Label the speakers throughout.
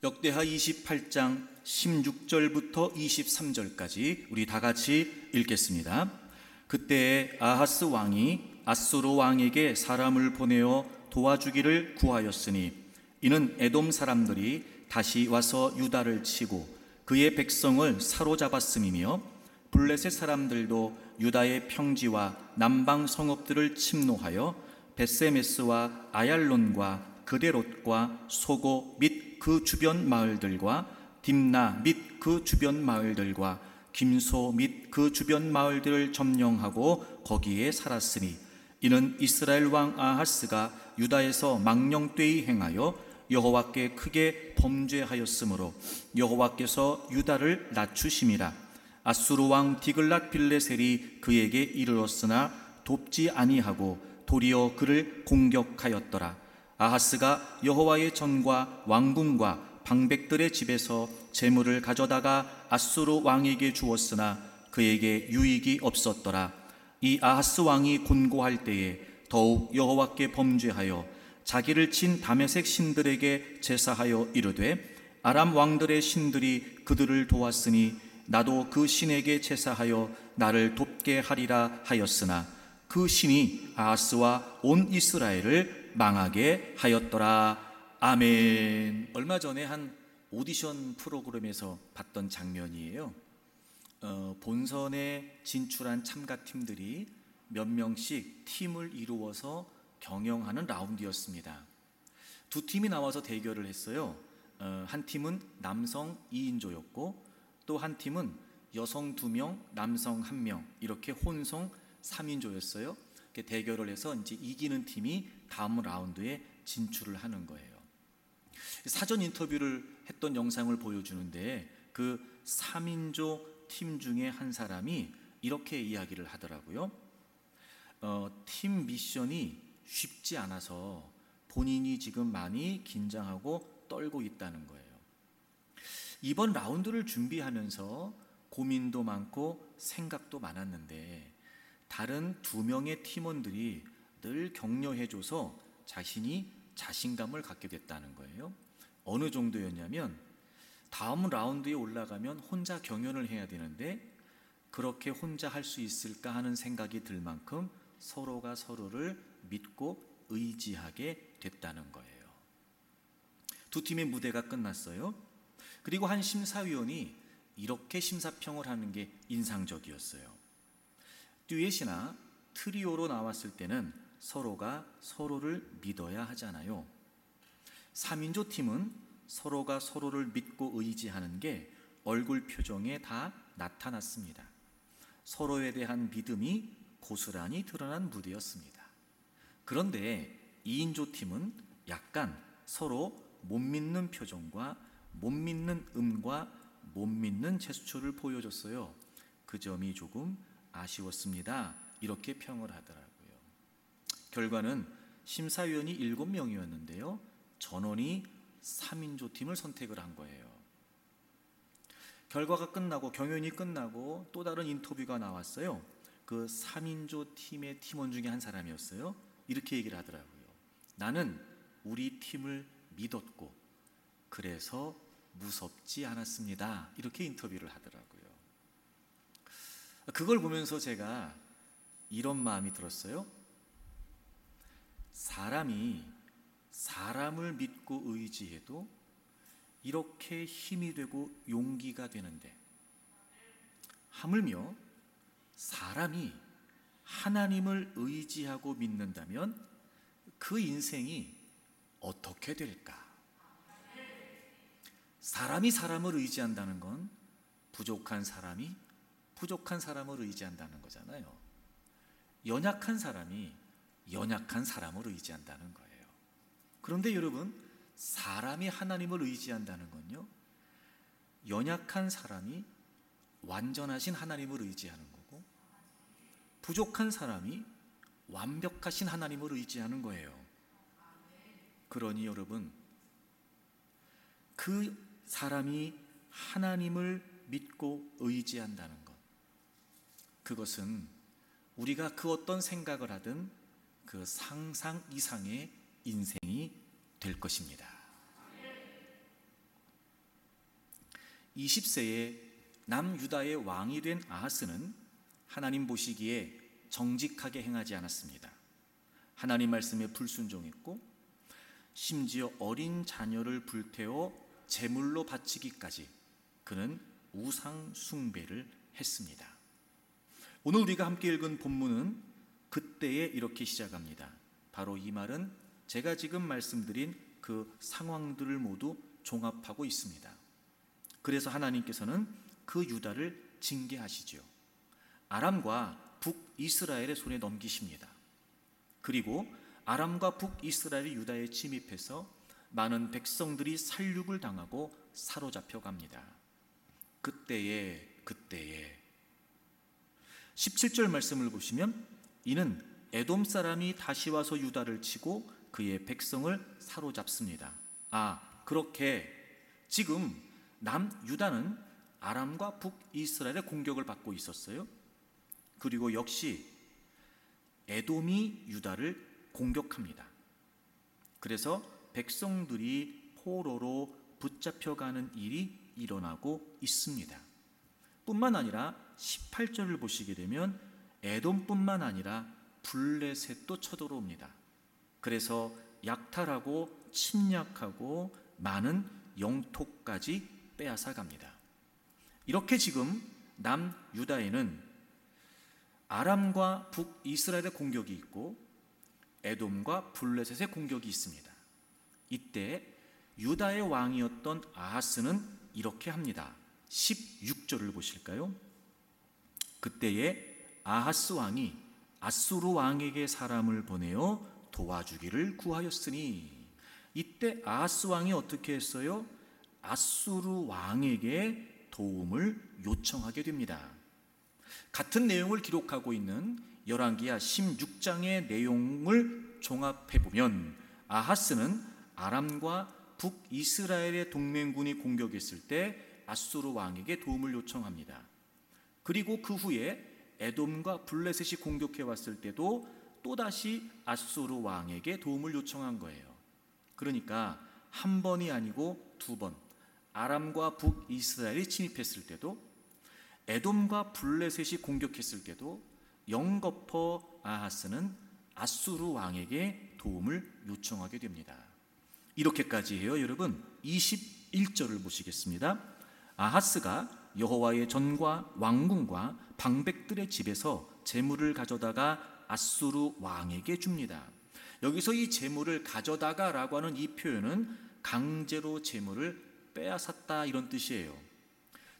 Speaker 1: 역대하 28장 16절부터 23절까지 우리 다 같이 읽겠습니다. 그때 아하스 왕이 앗수르 왕에게 사람을 보내어 도와주기를 구하였으니 이는 에돔 사람들이 다시 와서 유다를 치고 그의 백성을 사로잡았음이며 블레셋 사람들도 유다의 평지와 남방 성읍들을 침노하여 벳세메스와 아얄론과 그데롯과 소고 및 그 주변 마을들과 딥나 및 그 주변 마을들과 김소 및 그 주변 마을들을 점령하고 거기에 살았으니 이는 이스라엘 왕 아하스가 유다에서 망령되이 행하여 여호와께 크게 범죄하였으므로 여호와께서 유다를 낮추심이라. 앗수르 왕 디글랏 빌레셀이 그에게 이르렀으나 돕지 아니하고 도리어 그를 공격하였더라. 아하스가 여호와의 전과 왕궁과 방백들의 집에서 재물을 가져다가 앗수르 왕에게 주었으나 그에게 유익이 없었더라. 이 아하스 왕이 곤고할 때에 더욱 여호와께 범죄하여 자기를 친 다메섹 신들에게 제사하여 이르되 아람 왕들의 신들이 그들을 도왔으니 나도 그 신에게 제사하여 나를 돕게 하리라 하였으나 그 신이 아하스와 온 이스라엘을 망하게 하였더라. 아멘. 얼마 전에 한 오디션 프로그램에서 봤던 장면이에요. 본선에 진출한 참가팀들이 몇 명씩 팀을 이루어서 경영하는 라운드였습니다. 두 팀이 나와서 대결을 했어요. 한 팀은 남성 2인조였고 또 한 팀은 여성 2명, 남성 1명 이렇게 혼성 3인조였어요. 대결을 해서 이제 이기는 팀이 다음 라운드에 진출을 하는 거예요. 사전 인터뷰를 했던 영상을 보여주는데 그 3인조 팀 중에 한 사람이 이렇게 이야기를 하더라고요. 팀 미션이 쉽지 않아서 본인이 지금 많이 긴장하고 떨고 있다는 거예요. 이번 라운드를 준비하면서 고민도 많고 생각도 많았는데 다른 2명의 팀원들이 늘 격려해줘서 자신이 자신감을 갖게 됐다는 거예요. 어느 정도였냐면 다음 라운드에 올라가면 혼자 경연을 해야 되는데 그렇게 혼자 할 수 있을까 하는 생각이 들 만큼 서로가 서로를 믿고 의지하게 됐다는 거예요. 두 팀의 무대가 끝났어요. 그리고 한 심사위원이 이렇게 심사평을 하는 게 인상적이었어요. 듀엣이나 트리오로 나왔을 때는 서로가 서로를 믿어야 하잖아요. 3인조 팀은 서로가 서로를 믿고 의지하는 게 얼굴 표정에 다 나타났습니다. 서로에 대한 믿음이 고스란히 드러난 무대였습니다. 그런데 2인조 팀은 약간 서로 못 믿는 표정과 못 믿는 음과 못 믿는 제스처를 보여줬어요. 그 점이 조금 아쉬웠습니다. 이렇게 평을 하더라고요. 결과는 심사위원이 7명이었는데요. 전원이 3인조 팀을 선택을 한 거예요. 결과가 끝나고 경연이 끝나고 또 다른 인터뷰가 나왔어요. 그 3인조 팀의 팀원 중에 한 사람이었어요. 이렇게 얘기를 하더라고요. 나는 우리 팀을 믿었고 그래서 무섭지 않았습니다. 이렇게 인터뷰를 하더라고요. 그걸 보면서 제가 이런 마음이 들었어요. 사람이 사람을 믿고 의지해도 이렇게 힘이 되고 용기가 되는데 하물며 사람이 하나님을 의지하고 믿는다면 그 인생이 어떻게 될까? 사람이 사람을 의지한다는 건 부족한 사람이 부족한 사람을 의지한다는 거잖아요. 연약한 사람이 연약한 사람을 의지한다는 거예요. 그런데 여러분, 사람이 하나님을 의지한다는 건요, 연약한 사람이 완전하신 하나님을 의지하는 거고 부족한 사람이 완벽하신 하나님을 의지하는 거예요. 그러니 여러분, 그 사람이 하나님을 믿고 의지한다는 것, 그것은 우리가 그 어떤 생각을 하든 그 상상 이상의 인생이 될 것입니다. 20세에 남유다의 왕이 된 아하스는 하나님 보시기에 정직하게 행하지 않았습니다. 하나님 말씀에 불순종했고 심지어 어린 자녀를 불태워 제물로 바치기까지 그는 우상 숭배를 했습니다. 오늘 우리가 함께 읽은 본문은 그때에 이렇게 시작합니다. 바로 이 말은 제가 지금 말씀드린 그 상황들을 모두 종합하고 있습니다. 그래서 하나님께서는 그 유다를 징계하시죠. 아람과 북이스라엘의 손에 넘기십니다. 그리고 아람과 북이스라엘이 유다에 침입해서 많은 백성들이 살육을 당하고 사로잡혀 갑니다. 그때에 17절 말씀을 보시면 이는 에돔 사람이 다시 와서 유다를 치고 그의 백성을 사로잡습니다. 그렇게 지금 남유다는 아람과 북이스라엘의 공격을 받고 있었어요. 그리고 역시 에돔이 유다를 공격합니다. 그래서 백성들이 포로로 붙잡혀가는 일이 일어나고 있습니다. 뿐만 아니라 18절을 보시게 되면 에돔뿐만 아니라 블레셋도 쳐들어옵니다. 그래서 약탈하고 침략하고 많은 영토까지 빼앗아 갑니다. 이렇게 지금 남유다에는 아람과 북이스라엘의 공격이 있고 에돔과 블레셋의 공격이 있습니다. 이때 유다의 왕이었던 아하스는 이렇게 합니다. 16절을 보실까요? 그때에 아하스 왕이 아수르 왕에게 사람을 보내어 도와주기를 구하였으니, 이때 아하스 왕이 어떻게 했어요? 아수르 왕에게 도움을 요청하게 됩니다. 같은 내용을 기록하고 있는 열왕기하 16장의 내용을 종합해보면 아하스는 아람과 북이스라엘의 동맹군이 공격했을 때 아수르 왕에게 도움을 요청합니다. 그리고 그 후에 에돔과 블레셋이 공격해 왔을 때도 또다시 아수르 왕에게 도움을 요청한 거예요. 그러니까 한 번이 아니고 두 번, 아람과 북이스라엘이 침입했을 때도, 에돔과 블레셋이 공격했을 때도 영거퍼 아하스는 아수르 왕에게 도움을 요청하게 됩니다. 이렇게까지 해요. 여러분 21절을 보시겠습니다. 아하스가 여호와의 전과 왕궁과 방백들의 집에서 재물을 가져다가 아수르 왕에게 줍니다. 여기서 이 재물을 가져다가라고 하는 이 표현은 강제로 재물을 빼앗았다 이런 뜻이에요.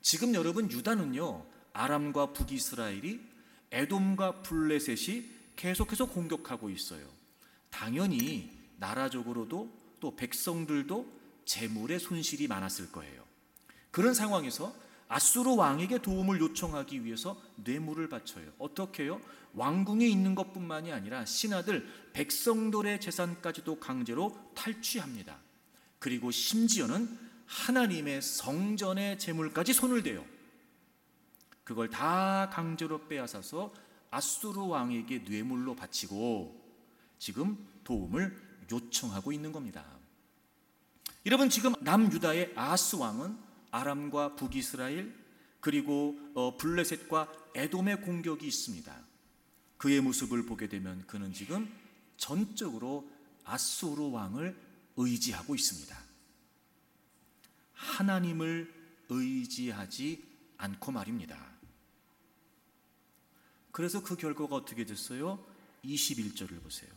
Speaker 1: 지금 여러분 유다는요, 아람과 북이스라엘이 에돔과 블레셋이 계속해서 공격하고 있어요. 당연히 나라적으로도 또 백성들도 재물의 손실이 많았을 거예요. 그런 상황에서 아수르 왕에게 도움을 요청하기 위해서 뇌물을 바쳐요. 어떻게 해요? 왕궁에 있는 것뿐만이 아니라 신하들, 백성들의 재산까지도 강제로 탈취합니다. 그리고 심지어는 하나님의 성전의 재물까지 손을 대요. 그걸 다 강제로 빼앗아서 아수르 왕에게 뇌물로 바치고 지금 도움을 요청하고 있는 겁니다. 여러분 지금 남유다의 아하스 왕은 아람과 북이스라엘 그리고 블레셋과 에돔의 공격이 있습니다. 그의 모습을 보게 되면 그는 지금 전적으로 아수르 왕을 의지하고 있습니다. 하나님을 의지하지 않고 말입니다. 그래서 그 결과가 어떻게 됐어요? 21절을 보세요.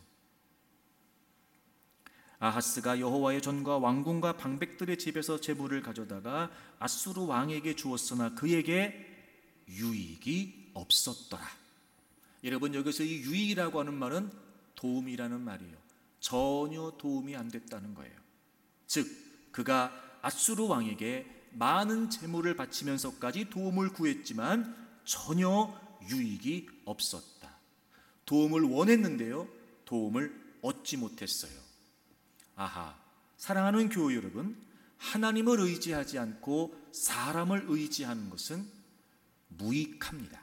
Speaker 1: 아하스가 여호와의 전과 왕궁과 방백들의 집에서 재물을 가져다가 아수르 왕에게 주었으나 그에게 유익이 없었더라. 여러분 여기서 이 유익이라고 하는 말은 도움이라는 말이에요. 전혀 도움이 안 됐다는 거예요. 즉 그가 아수르 왕에게 많은 재물을 바치면서까지 도움을 구했지만 전혀 유익이 없었다. 도움을 원했는데요, 도움을 얻지 못했어요. 아하, 사랑하는 교우 여러분, 하나님을 의지하지 않고 사람을 의지하는 것은 무익합니다.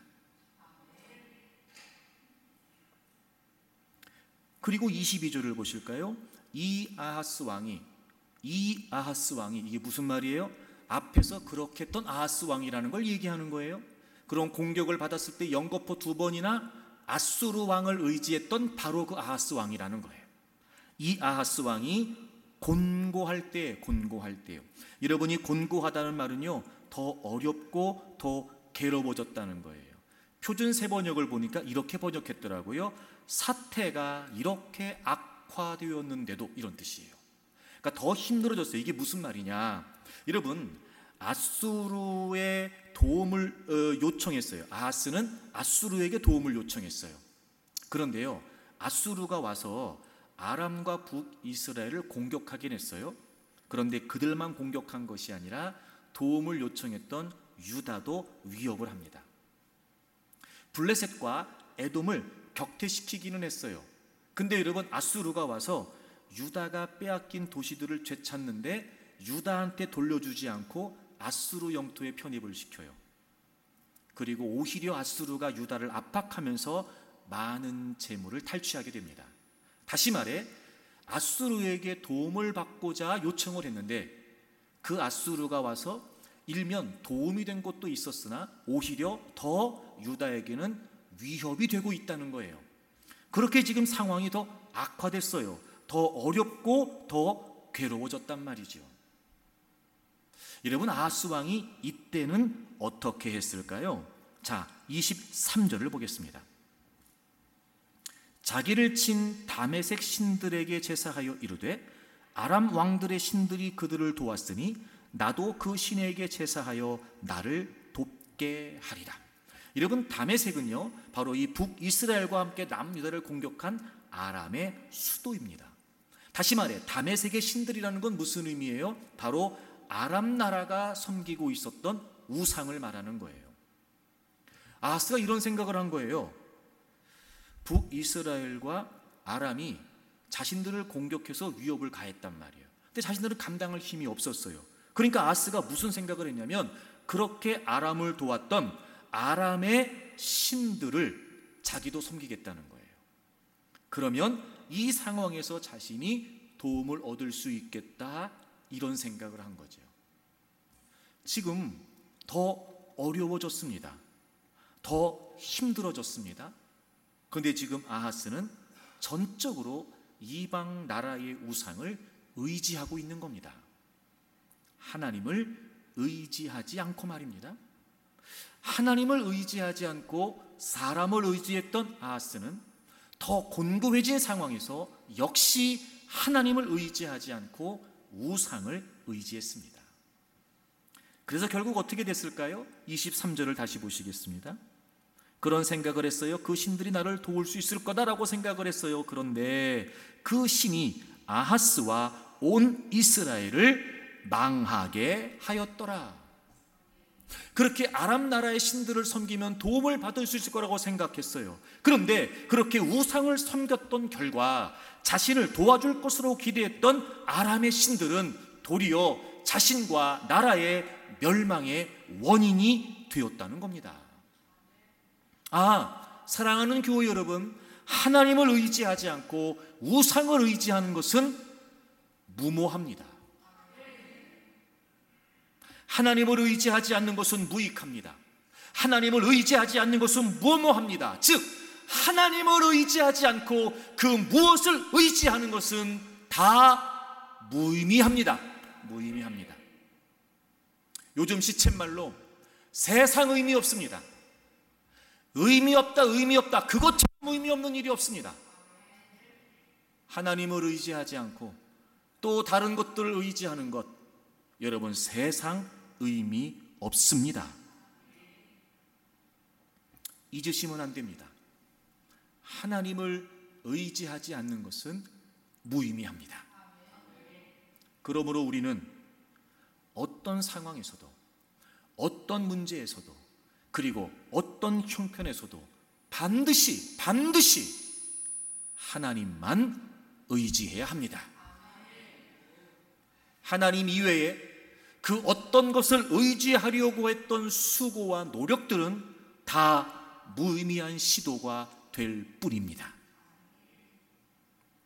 Speaker 1: 그리고 22절을 보실까요? 이 아하스 왕이 이게 무슨 말이에요? 앞에서 그렇게 했던 아하스 왕이라는 걸 얘기하는 거예요. 그런 공격을 받았을 때 연거푸 2번이나 아수르 왕을 의지했던 바로 그 아하스 왕이라는 거예요. 이 아하스 왕이 곤고할 때요. 여러분이 곤고하다는 말은요, 더 어렵고 더 괴로워졌다는 거예요. 표준 세번역을 보니까 이렇게 번역했더라고요. 사태가 이렇게 악화되었는데도, 이런 뜻이에요. 그러니까 더 힘들어졌어요. 이게 무슨 말이냐? 여러분, 아수르의 도움을 요청했어요. 아하스는 아수르에게 도움을 요청했어요. 그런데요, 아수르가 와서 아람과 북이스라엘을 공격하긴 했어요. 그런데 그들만 공격한 것이 아니라 도움을 요청했던 유다도 위협을 합니다. 블레셋과 에돔을 격퇴시키기는 했어요. 근데 여러분, 아수르가 와서 유다가 빼앗긴 도시들을 되찾는데 유다한테 돌려주지 않고 아수르 영토에 편입을 시켜요. 그리고 오히려 아수르가 유다를 압박하면서 많은 재물을 탈취하게 됩니다. 다시 말해, 아수르에게 도움을 받고자 요청을 했는데 그 아수르가 와서 일면 도움이 된 것도 있었으나 오히려 더 유다에게는 위협이 되고 있다는 거예요. 그렇게 지금 상황이 더 악화됐어요. 더 어렵고 더 괴로워졌단 말이죠. 여러분, 아하스 왕이 이때는 어떻게 했을까요? 자, 23절을 보겠습니다. 자기를 친 다메섹 신들에게 제사하여 이르되 아람 왕들의 신들이 그들을 도왔으니 나도 그 신에게 제사하여 나를 돕게 하리라. 여러분, 다메섹은요, 바로 이 북이스라엘과 함께 남유다를 공격한 아람의 수도입니다. 다시 말해, 다메섹의 신들이라는 건 무슨 의미예요? 바로 아람 나라가 섬기고 있었던 우상을 말하는 거예요. 아하스가 이런 생각을 한 거예요. 북이스라엘과 아람이 자신들을 공격해서 위협을 가했단 말이에요. 근데 자신들은 감당할 힘이 없었어요. 그러니까 아하스가 무슨 생각을 했냐면, 그렇게 아람을 도왔던 아람의 신들을 자기도 섬기겠다는 거예요. 그러면 이 상황에서 자신이 도움을 얻을 수 있겠다, 이런 생각을 한 거죠. 지금 더 어려워졌습니다. 더 힘들어졌습니다. 그런데 지금 아하스는 전적으로 이방 나라의 우상을 의지하고 있는 겁니다. 하나님을 의지하지 않고 말입니다. 하나님을 의지하지 않고 사람을 의지했던 아하스는 더 곤고해진 상황에서 역시 하나님을 의지하지 않고 우상을 의지했습니다. 그래서 결국 어떻게 됐을까요? 23절을 다시 보시겠습니다. 그런 생각을 했어요. 그 신들이 나를 도울 수 있을 거다라고 생각을 했어요. 그런데 그 신이 아하스와 온 이스라엘을 망하게 하였더라. 그렇게 아람 나라의 신들을 섬기면 도움을 받을 수 있을 거라고 생각했어요. 그런데 그렇게 우상을 섬겼던 결과 자신을 도와줄 것으로 기대했던 아람의 신들은 도리어 자신과 나라의 멸망의 원인이 되었다는 겁니다. 사랑하는 교회 여러분, 하나님을 의지하지 않고 우상을 의지하는 것은 무모합니다. 하나님을 의지하지 않는 것은 무익합니다. 하나님을 의지하지 않는 것은 무모합니다. 즉, 하나님을 의지하지 않고 그 무엇을 의지하는 것은 다 무의미합니다. 무의미합니다. 요즘 시쳇말로 세상 의미 없습니다. 의미 없다. 그것처럼 의미 없는 일이 없습니다. 하나님을 의지하지 않고 또 다른 것들을 의지하는 것, 여러분, 세상 의미 없습니다. 잊으시면 안 됩니다. 하나님을 의지하지 않는 것은 무의미합니다. 그러므로 우리는 어떤 상황에서도, 어떤 문제에서도, 그리고 어떤 형편에서도 반드시 하나님만 의지해야 합니다. 하나님 이외에 그 어떤 것을 의지하려고 했던 수고와 노력들은 다 무의미한 시도가 될 뿐입니다.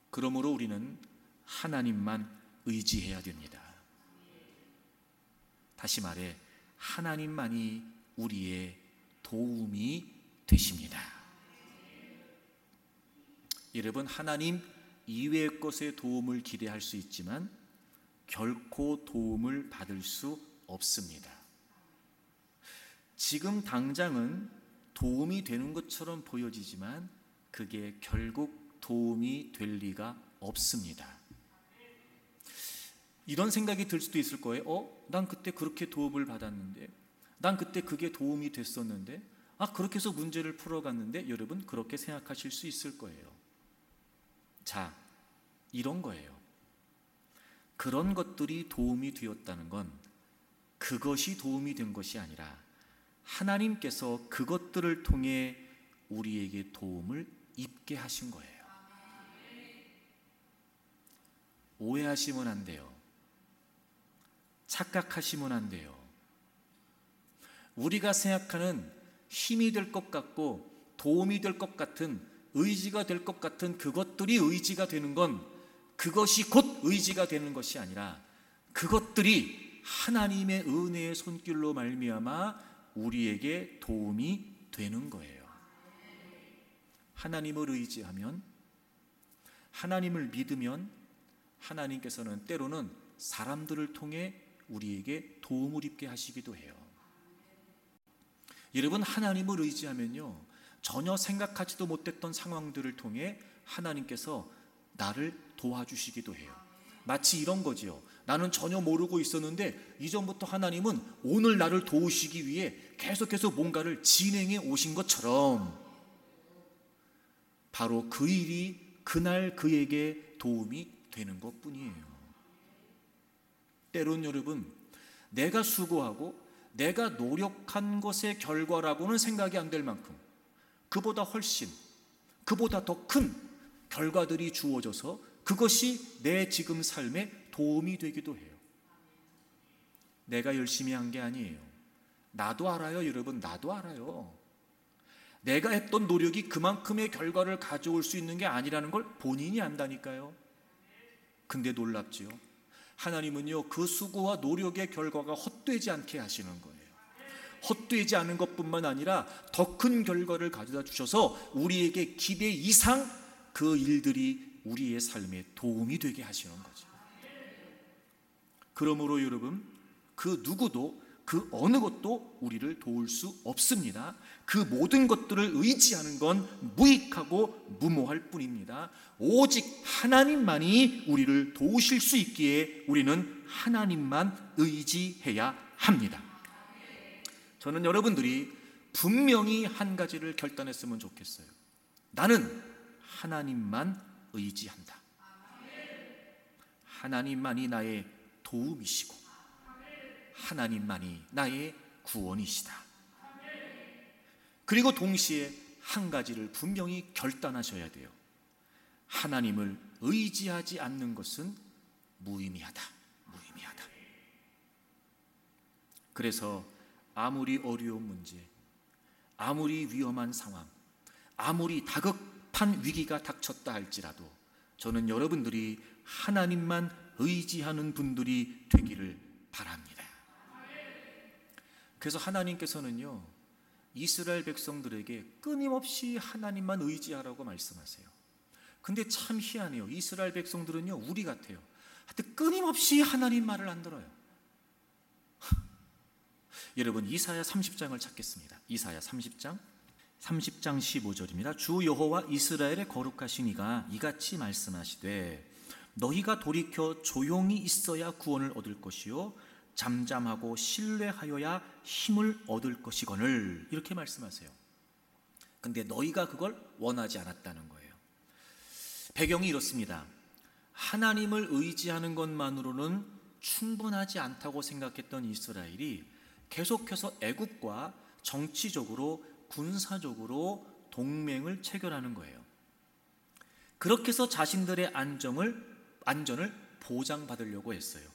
Speaker 1: 그러므로 우리는 하나님만 의지해야 됩니다. 다시 말해 하나님만이 우리의 도움이 되십니다. 여러분, 하나님 이외의 것의 도움을 기대할 수 있지만 결코 도움을 받을 수 없습니다. 지금 당장은 도움이 되는 것처럼 보여지지만 그게 결국 도움이 될 리가 없습니다. 이런 생각이 들 수도 있을 거예요. 난 그때 그렇게 도움을 받았는데, 난 그때 그게 도움이 됐었는데, 그렇게 해서 문제를 풀어갔는데, 여러분 그렇게 생각하실 수 있을 거예요. 자, 이런 거예요. 그런 것들이 도움이 되었다는 건 그것이 도움이 된 것이 아니라 하나님께서 그것들을 통해 우리에게 도움을 입게 하신 거예요. 오해하시면 안 돼요. 착각하시면 안 돼요. 우리가 생각하는 힘이 될 것 같고 도움이 될 것 같은, 의지가 될 것 같은 그것들이 의지가 되는 건 그것이 곧 의지가 되는 것이 아니라 그것들이 하나님의 은혜의 손길로 말미암아 우리에게 도움이 되는 거예요. 하나님을 의지하면, 하나님을 믿으면 하나님께서는 때로는 사람들을 통해 우리에게 도움을 입게 하시기도 해요. 여러분, 하나님을 의지하면요, 전혀 생각하지도 못했던 상황들을 통해 하나님께서 나를 도와주시기도 해요. 마치 이런 거지요. 나는 전혀 모르고 있었는데 이전부터 하나님은 오늘 나를 도우시기 위해 계속해서 뭔가를 진행해 오신 것처럼 바로 그 일이 그날 그에게 도움이 되는 것뿐이에요. 때론 여러분, 내가 수고하고 내가 노력한 것의 결과라고는 생각이 안 될 만큼 그보다 훨씬, 그보다 더 큰 결과들이 주어져서 그것이 내 지금 삶에 도움이 되기도 해요. 내가 열심히 한 게 아니에요. 나도 알아요, 여러분. 나도 알아요. 내가 했던 노력이 그만큼의 결과를 가져올 수 있는 게 아니라는 걸 본인이 안다니까요. 근데 놀랍지요. 하나님은요, 그 수고와 노력의 결과가 헛되지 않게 하시는 거예요. 헛되지 않은 것뿐만 아니라 더 큰 결과를 가져다 주셔서 우리에게 기대 이상 그 일들이 우리의 삶에 도움이 되게 하시는 거죠. 그러므로 여러분, 그 누구도 그 어느 것도 우리를 도울 수 없습니다. 그 모든 것들을 의지하는 건 무익하고 무모할 뿐입니다. 오직 하나님만이 우리를 도우실 수 있기에 우리는 하나님만 의지해야 합니다. 저는 여러분들이 분명히 한 가지를 결단했으면 좋겠어요. 나는 하나님만 의지한다. 하나님만이 나의 도움이시고 하나님만이 나의 구원이시다. 그리고 동시에 한 가지를 분명히 결단하셔야 돼요. 하나님을 의지하지 않는 것은 무의미하다. 무의미하다. 그래서 아무리 어려운 문제, 아무리 위험한 상황, 아무리 다급한 위기가 닥쳤다 할지라도 저는 여러분들이 하나님만 의지하는 분들이 되기를 바랍니다. 그래서 하나님께서는요, 이스라엘 백성들에게 끊임없이 하나님만 의지하라고 말씀하세요. 근데 참 희한해요. 이스라엘 백성들은요, 우리 같아요. 하여튼 끊임없이 하나님 말을 안 들어요. 여러분, 이사야 30장을 찾겠습니다. 이사야 30장 15절입니다. 주 여호와 이스라엘의 거룩하신 이가 이같이 말씀하시되 너희가 돌이켜 조용히 있어야 구원을 얻을 것이요 잠잠하고 신뢰하여야 힘을 얻을 것이거늘, 이렇게 말씀하세요. 근데 너희가 그걸 원하지 않았다는 거예요. 배경이 이렇습니다. 하나님을 의지하는 것만으로는 충분하지 않다고 생각했던 이스라엘이 계속해서 애국과 정치적으로 군사적으로 동맹을 체결하는 거예요. 그렇게 해서 자신들의 안전을 보장받으려고 했어요.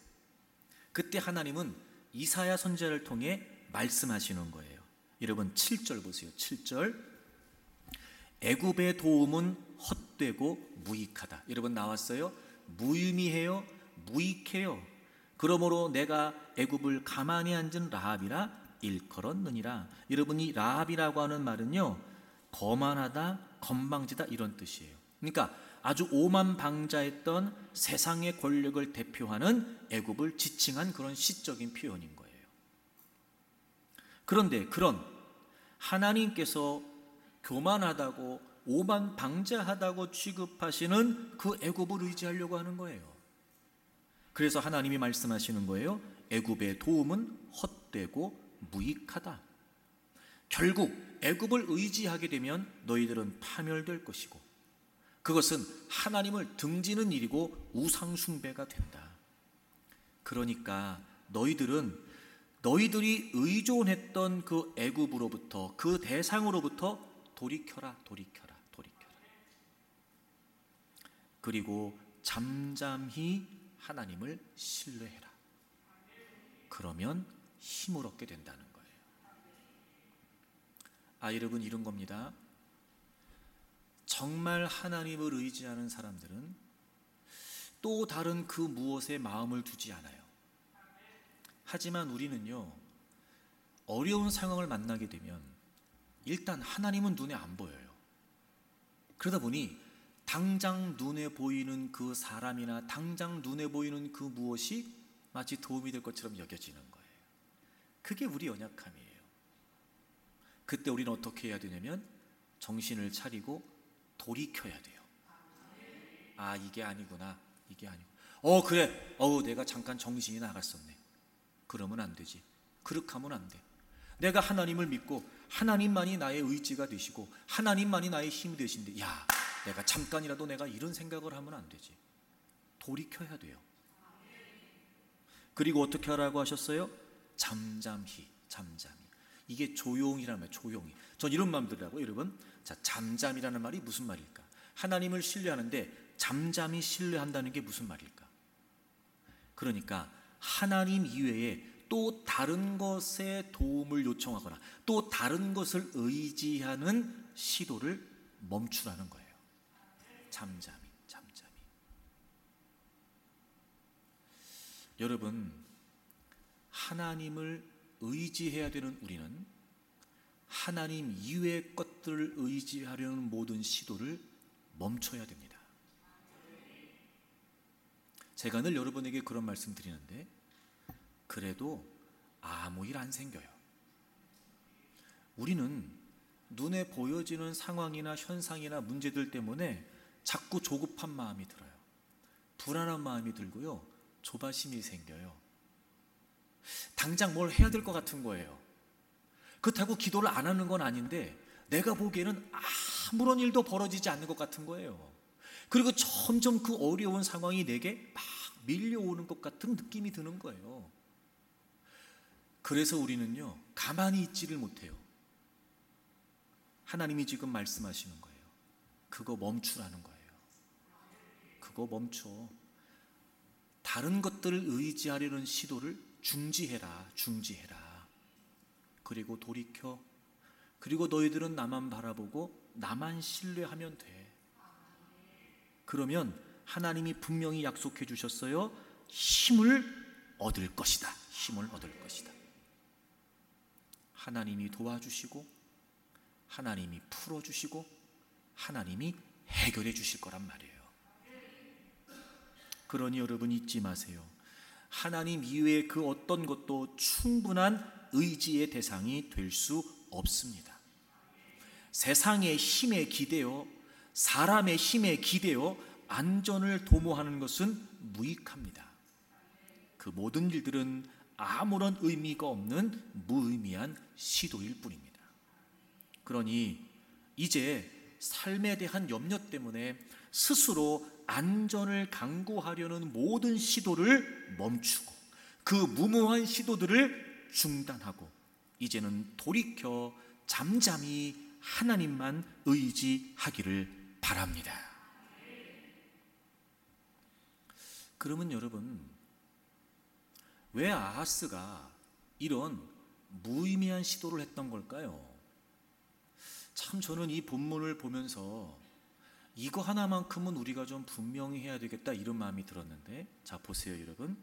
Speaker 1: 그때 하나님은 이사야 선지자를 통해 말씀하시는 거예요. 여러분 7절 보세요. 7절. 애굽의 도움은 헛되고 무익하다. 여러분 나왔어요? 무의미해요, 무익해요. 그러므로 내가 애굽을 가만히 앉은 라합이라 일컬었느니라. 여러분, 이 라합이라고 하는 말은요, 거만하다, 건방지다 이런 뜻이에요. 그러니까 아주 오만방자했던 세상의 권력을 대표하는 애굽을 지칭한 그런 시적인 표현인 거예요. 그런데 그런 하나님께서 교만하다고 오만방자하다고 취급하시는 그 애굽을 의지하려고 하는 거예요. 그래서 하나님이 말씀하시는 거예요. 애굽의 도움은 헛되고 무익하다. 결국 애굽을 의지하게 되면 너희들은 파멸될 것이고, 그것은 하나님을 등지는 일이고 우상 숭배가 된다. 그러니까 너희들이 의존했던 그 애굽으로부터, 그 대상으로부터 돌이켜라. 그리고 잠잠히 하나님을 신뢰해라. 그러면 힘을 얻게 된다는 거예요. 여러분, 이런 겁니다. 정말 하나님을 의지하는 사람들은 또 다른 그 무엇에 마음을 두지 않아요. 하지만 우리는요, 어려운 상황을 만나게 되면 일단 하나님은 눈에 안 보여요. 그러다 보니 당장 눈에 보이는 그 사람이나 당장 눈에 보이는 그 무엇이 마치 도움이 될 것처럼 여겨지는 거예요. 그게 우리 연약함이에요. 그때 우리는 어떻게 해야 되냐면 정신을 차리고 돌이켜야 돼요. 이게 아니구나. 그래. 내가 잠깐 정신이 나갔었네. 그러면 안 되지. 그렇게 하면 안 돼. 내가 하나님을 믿고 하나님만이 나의 의지가 되시고 하나님만이 나의 힘이 되신데, 내가 잠깐이라도 내가 이런 생각을 하면 안 되지. 돌이켜야 돼요. 그리고 어떻게 하라고 하셨어요? 잠잠히. 이게 조용이라면 조용히. 전 이런 마음 들더라고요, 여러분. 자, 잠잠이라는 말이 무슨 말일까? 하나님을 신뢰하는데 잠잠히 신뢰한다는 게 무슨 말일까? 그러니까 하나님 이외에 또 다른 것에 도움을 요청하거나 또 다른 것을 의지하는 시도를 멈추라는 거예요. 잠잠히. 여러분, 하나님을 의지해야 되는 우리는 하나님 이외의 것들을 의지하려는 모든 시도를 멈춰야 됩니다. 제가 늘 여러분에게 그런 말씀 드리는데, 그래도 아무 일 안 생겨요. 우리는 눈에 보여지는 상황이나 현상이나 문제들 때문에 자꾸 조급한 마음이 들어요. 불안한 마음이 들고요, 조바심이 생겨요. 당장 뭘 해야 될 것 같은 거예요. 그렇다고 기도를 안 하는 건 아닌데 내가 보기에는 아무런 일도 벌어지지 않는 것 같은 거예요. 그리고 점점 그 어려운 상황이 내게 막 밀려오는 것 같은 느낌이 드는 거예요. 그래서 우리는요, 가만히 있지를 못해요. 하나님이 지금 말씀하시는 거예요. 그거 멈추라는 거예요. 그거 멈춰. 다른 것들을 의지하려는 시도를 중지해라. 그리고 돌이켜. 그리고 너희들은 나만 바라보고 나만 신뢰하면 돼. 그러면 하나님이 분명히 약속해 주셨어요. 힘을 얻을 것이다. 하나님이 도와주시고 하나님이 풀어주시고 하나님이 해결해 주실 거란 말이에요. 그러니 여러분, 잊지 마세요. 하나님 이외의 그 어떤 것도 충분한 의지의 대상이 될 수 없습니다. 세상의 힘에 기대어, 사람의 힘에 기대어 안전을 도모하는 것은 무익합니다. 그 모든 일들은 아무런 의미가 없는 무의미한 시도일 뿐입니다. 그러니 이제 삶에 대한 염려 때문에 스스로 안전을 강구하려는 모든 시도를 멈추고 그 무모한 시도들을 중단하고 이제는 돌이켜 잠잠히 하나님만 의지하기를 바랍니다. 그러면 여러분, 왜 아하스가 이런 무의미한 시도를 했던 걸까요? 참 저는 이 본문을 보면서 이거 하나만큼은 우리가 좀 분명히 해야 되겠다 이런 마음이 들었는데, 자 보세요 여러분.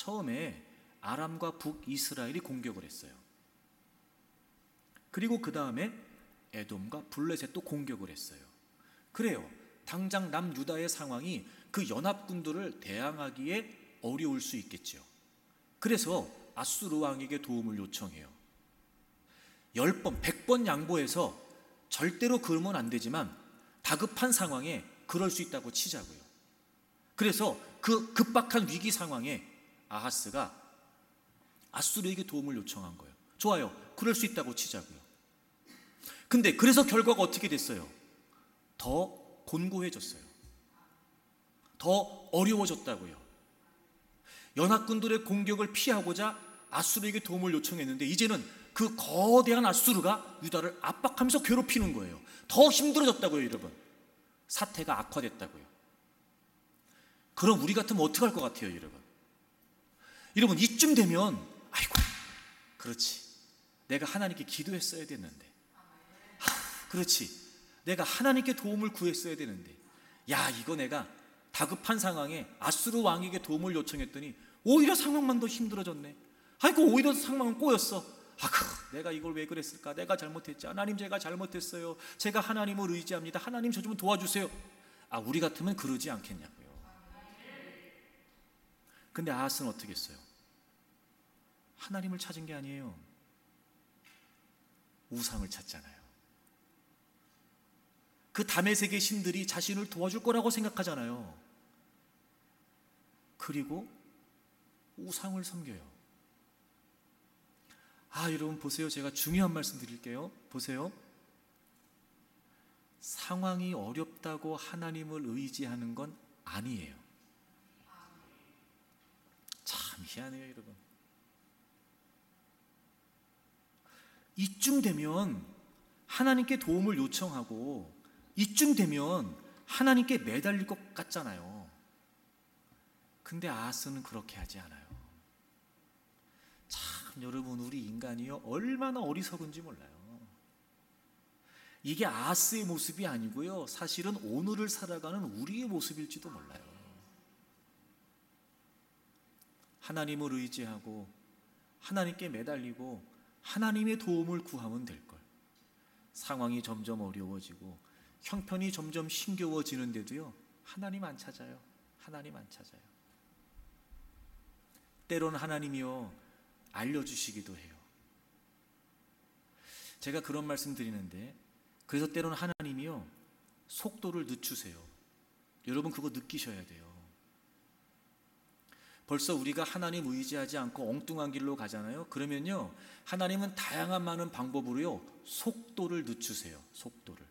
Speaker 1: 처음에 아람과 북이스라엘이 공격을 했어요. 그리고 그 다음에 에돔과 블레셋도 공격을 했어요. 그래요. 당장 남유다의 상황이 그 연합군들을 대항하기에 어려울 수 있겠죠. 그래서 아수르 왕에게 도움을 요청해요. 10번, 100번 양보해서 절대로 그러면 안 되지만 다급한 상황에 그럴 수 있다고 치자고요. 그래서 그 급박한 위기 상황에 아하스가 아수르에게 도움을 요청한 거예요. 좋아요. 그럴 수 있다고 치자고요. 근데 그래서 결과가 어떻게 됐어요? 더 곤고해졌어요. 더 어려워졌다고요. 연합군들의 공격을 피하고자 아수르에게 도움을 요청했는데 이제는 그 거대한 아수르가 유다를 압박하면서 괴롭히는 거예요. 더 힘들어졌다고요, 여러분. 사태가 악화됐다고요. 그럼 우리 같으면 어떻게 할 것 같아요, 여러분? 여러분, 이쯤 되면 아이고, 그렇지. 내가 하나님께 기도했어야 됐는데. 그렇지. 내가 하나님께 도움을 구했어야 되는데. 야, 이거 내가 다급한 상황에 아수르 왕에게 도움을 요청했더니 오히려 상황만 더 힘들어졌네. 아이고, 오히려 상황은 꼬였어. 내가 이걸 왜 그랬을까? 내가 잘못했지. 하나님, 제가 잘못했어요. 제가 하나님을 의지합니다. 하나님, 저 좀 도와주세요. 우리 같으면 그러지 않겠냐고요. 근데 아하스는 어떻게 했어요? 하나님을 찾은 게 아니에요. 우상을 찾잖아요. 그 다메섹의 신들이 자신을 도와줄 거라고 생각하잖아요. 그리고 우상을 섬겨요. 여러분 보세요. 제가 중요한 말씀 드릴게요. 보세요. 상황이 어렵다고 하나님을 의지하는 건 아니에요. 참 희한해요, 여러분. 이쯤 되면 하나님께 도움을 요청하고 이쯤 되면 하나님께 매달릴 것 같잖아요. 근데 아하스는 그렇게 하지 않아요. 참 여러분, 우리 인간이요, 얼마나 어리석은지 몰라요. 이게 아하스의 모습이 아니고요, 사실은 오늘을 살아가는 우리의 모습일지도 몰라요. 하나님을 의지하고 하나님께 매달리고 하나님의 도움을 구하면 될걸. 상황이 점점 어려워지고 형편이 점점 힘겨워지는데도요, 하나님 안 찾아요. 하나님 안 찾아요. 때로는 하나님이요, 알려주시기도 해요. 제가 그런 말씀 드리는데, 그래서 때로는 하나님이요, 속도를 늦추세요. 여러분 그거 느끼셔야 돼요. 벌써 우리가 하나님 의지하지 않고 엉뚱한 길로 가잖아요. 그러면요, 하나님은 다양한 많은 방법으로요, 속도를 늦추세요. 속도를.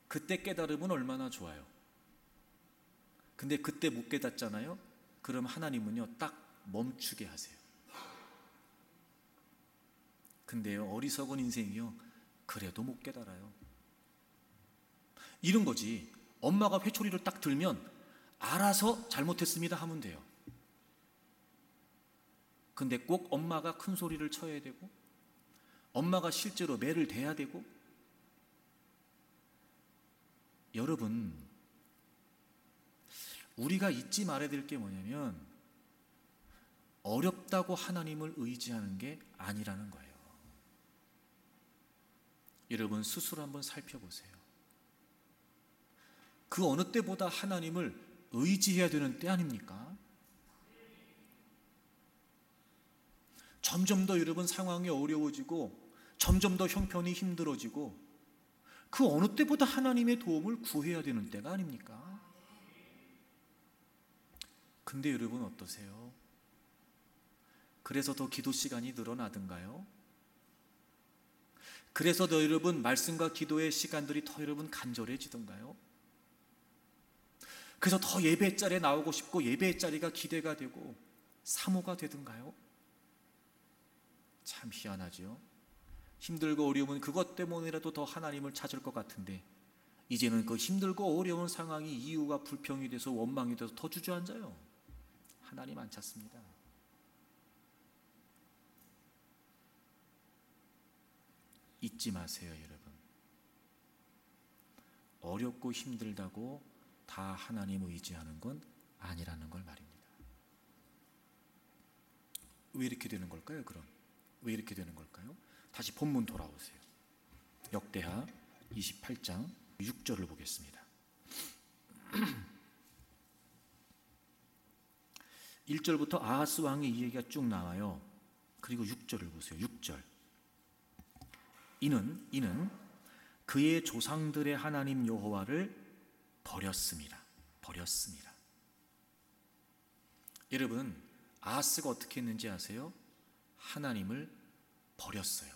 Speaker 1: 그때 깨달으면 얼마나 좋아요. 근데 그때 못 깨닫잖아요. 그럼 하나님은요, 딱 멈추게 하세요. 근데요, 어리석은 인생이요, 그래도 못 깨달아요. 이런 거지. 엄마가 회초리를 딱 들면 알아서 잘못했습니다 하면 돼요. 근데 꼭 엄마가 큰 소리를 쳐야 되고, 엄마가 실제로 매를 대야 되고. 여러분, 우리가 잊지 말아야 될 게 뭐냐면, 어렵다고 하나님을 의지하는 게 아니라는 거예요. 여러분 스스로 한번 살펴보세요. 그 어느 때보다 하나님을 의지해야 되는 때 아닙니까? 점점 더 여러분 상황이 어려워지고 점점 더 형편이 힘들어지고 그 어느 때보다 하나님의 도움을 구해야 되는 때가 아닙니까? 근데 여러분 어떠세요? 그래서 더 기도 시간이 늘어나던가요? 그래서 더 여러분 말씀과 기도의 시간들이 더 여러분 간절해지던가요? 그래서 더 예배 자리에 나오고 싶고 예배 자리가 기대가 되고 사모가 되던가요? 참 희한하죠. 힘들고 어려우면 그것 때문이라도 더 하나님을 찾을 것 같은데 이제는 그 힘들고 어려운 상황이 이유가 불평이 돼서 원망이 돼서 더 주저앉아요. 하나님 안 찾습니다. 잊지 마세요, 여러분. 어렵고 힘들다고 다 하나님 의지하는 건 아니라는 걸 말입니다. 왜 이렇게 되는 걸까요? 그럼 왜 이렇게 되는 걸까요? 다시 본문 돌아오세요. 역대하 28장 6절을 보겠습니다. 1절부터 아하스 왕의 이야기가 쭉 나와요. 그리고 6절을 보세요. 6절. 이는 그의 조상들의 하나님 여호와를 버렸습니다. 여러분, 아하스가 어떻게 했는지 아세요? 하나님을 버렸어요.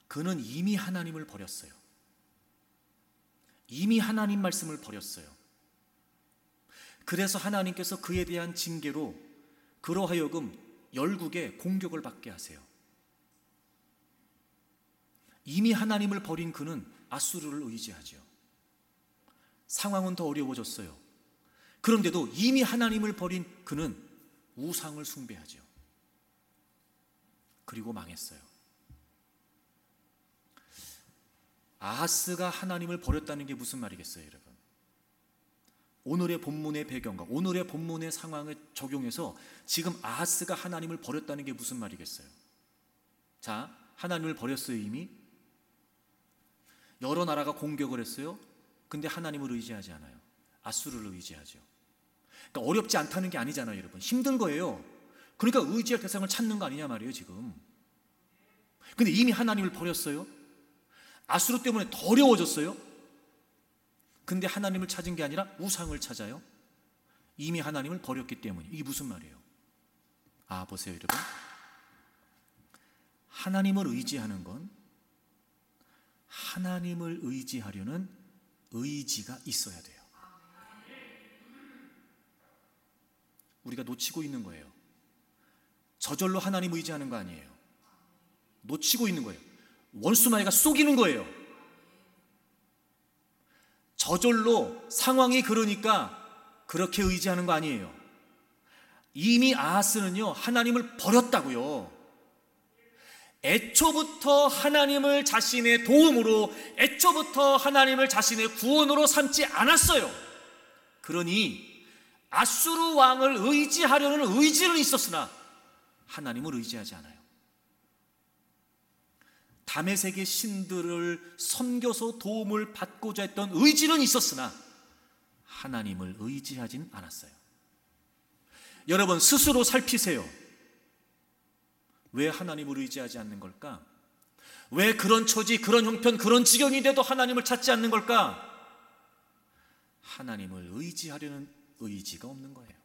Speaker 1: 그는 이미 하나님을 버렸어요. 이미 하나님 말씀을 버렸어요. 그래서 하나님께서 그에 대한 징계로 그로 하여금 열국에 공격을 받게 하세요. 이미 하나님을 버린 그는 아수르를 의지하죠. 상황은 더 어려워졌어요. 그런데도 이미 하나님을 버린 그는 우상을 숭배하죠. 그리고 망했어요. 아하스가 하나님을 버렸다는 게 무슨 말이겠어요, 여러분? 오늘의 본문의 배경과 오늘의 본문의 상황을 적용해서 지금 아하스가 하나님을 버렸다는 게 무슨 말이겠어요? 자, 하나님을 버렸어요. 이미 여러 나라가 공격을 했어요. 근데 하나님을 의지하지 않아요. 아수르를 의지하죠. 그러니까 어렵지 않다는 게 아니잖아요, 여러분. 힘든 거예요. 그러니까 의지할 대상을 찾는 거 아니냐 말이에요, 지금. 근데 이미 하나님을 버렸어요. 아수르 때문에 더 어려워졌어요. 근데 하나님을 찾은 게 아니라 우상을 찾아요. 이미 하나님을 버렸기 때문에. 이게 무슨 말이에요? 보세요, 여러분. 하나님을 의지하는 건 하나님을 의지하려는 의지가 있어야 돼요. 우리가 놓치고 있는 거예요. 저절로 하나님 의지하는 거 아니에요. 놓치고 있는 거예요. 원수마귀가 속이는 거예요. 저절로 상황이 그러니까 그렇게 의지하는 거 아니에요. 이미 아하스는요, 하나님을 버렸다고요. 애초부터 하나님을 자신의 도움으로, 애초부터 하나님을 자신의 구원으로 삼지 않았어요. 그러니 아수르 왕을 의지하려는 의지는 있었으나 하나님을 의지하지 않아요. 다메섹의 신들을 섬겨서 도움을 받고자 했던 의지는 있었으나 하나님을 의지하진 않았어요. 여러분, 스스로 살피세요. 왜 하나님을 의지하지 않는 걸까? 왜 그런 처지, 그런 형편, 그런 지경이 돼도 하나님을 찾지 않는 걸까? 하나님을 의지하려는 의지가 없는 거예요.